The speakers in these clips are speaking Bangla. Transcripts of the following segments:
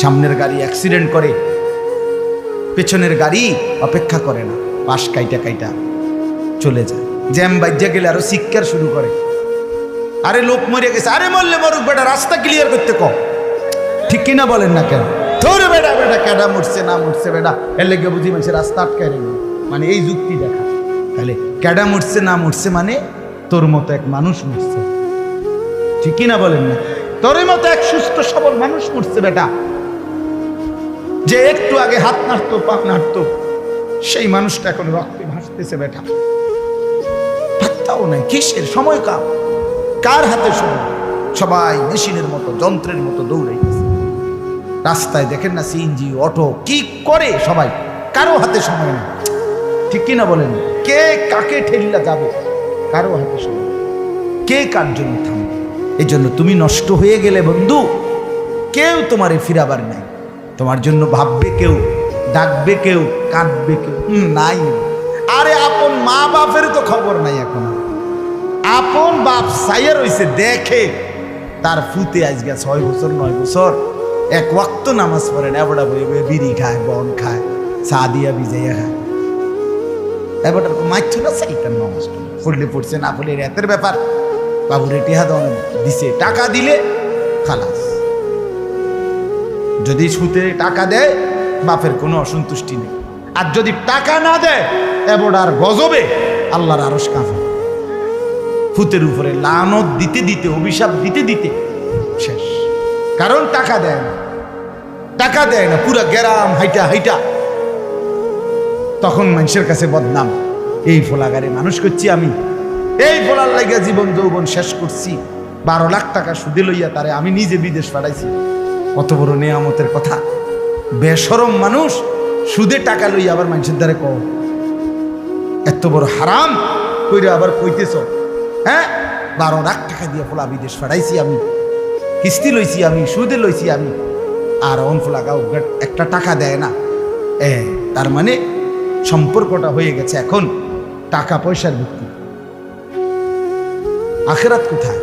সামনের গাড়ি অ্যাক্সিডেন্ট করে, পেছনের গাড়ি অপেক্ষা করে না, পাশ কাইটা কাইটা চলে যায়। জ্যাম বাজ্যা গেলে আরো চিৎকার শুরু করে, আরে লোক মরে গেছে, আরে মরলে মরুক বেটা, রাস্তা ক্লিয়ার করতে কম। ঠিক কিনা বলেন না কেন? ধরে বেটা বেটা কেডা মরছে না মরছে বেটা, এর লেগে বুঝি মানুষের রাস্তা আটকায় রেখে, মানে এই যুক্তি দেখা। তাহলে কেডা মরছে না মরছে মানে তোর মতো এক মানুষ মরছে। ঠিক কিনা বলেন না? তোর মতো এক সুস্থ সবল মানুষ মরছে বেটা, যে একটু আগে হাত নাড়তো পা নাড়তো, সেই মানুষটা এখন রক্তে ভাসতেছে বেটা। পাত্তাও নাই, কিসের সময় কাম, কার হাতে সময়? সবাই মেশিনের মতো যন্ত্রের মতো দৌড়াইতেছে। রাস্তায় দেখেন না সিএনজি অটো কি করে সবাই, কারো হাতে সময় নেই। ঠিক কিনা বলেন? কে কাকে ঠেলিলা যাবে, কারো হাতে সময় নেই। কে কার জন্য থামবে? এই জন্য তুমি নষ্ট হয়ে গেলে বন্ধু, কেউ তোমারে ফিরাবার নাই। তোমার জন্য ভাববে কেউ, ডাকবে কেউ, কাঁদবে কেউ নাই। আরে আপন মা বাপের তো খবর নাই এখন। আপন বাপ সাইয়া রইছে, দেখে তার ফুতে আজকে 6 বছর 9 বছর এক ওয়াক্ত নামাজ পড়েন, এবড়া বই বই বিড়ি খায়, বন খায়, চা দিয়া ভিজাইয়া খায়। এবারটা মাইছো না চাইতাম নামাজ পড়লে পড়ছে, না পড়লে রাতের ব্যাপার। বাবুরে টিহা দিছে, টাকা দিলে খালাস। যদি সুতে টাকা দেয় বাপের কোনো অসন্তুষ্টি নেই, আর যদি টাকা না দেয় এবড়ার গজবে আল্লাহর আরশ কাঁপে। ফুতের উপরে লানত দিতে দিতে, অভিশাপ দিতে দিতে শেষ। কারণ টাকা দেয় না, টাকা দেয় না, পুরা গ্রাম হাইটা হাইটা তখন মানুষের কাছে বদনাম। এই ফোলাগারে মানুষ করছি আমি, এই ফোলার লাইগা জীবন যৌবন শেষ করছি, 12 লাখ টাকা সুদে লইয়া তারে আমি নিজে বিদেশ পাঠাইছি। কত বড় নেয়ামতের কথা। বেশরম মানুষ সুদে টাকা লইয়া আবার মানুষের দ্বারে কও, এত বড় হারাম কইরা আবার কইতেছ। হ্যাঁ, 12 লাখ টাকা দিয়ে ফোলা বিদেশ পাঠাইছি আমি, কিস্তি লইছি আমি, সুদে লইছি আমি, আর অন ফোলা গাও একটা টাকা দেয় না। তার মানে সম্পর্কটা হয়ে গেছে এখন টাকা পয়সার ভিত্তি। আখেরাত কোথায়?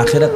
আখেরাত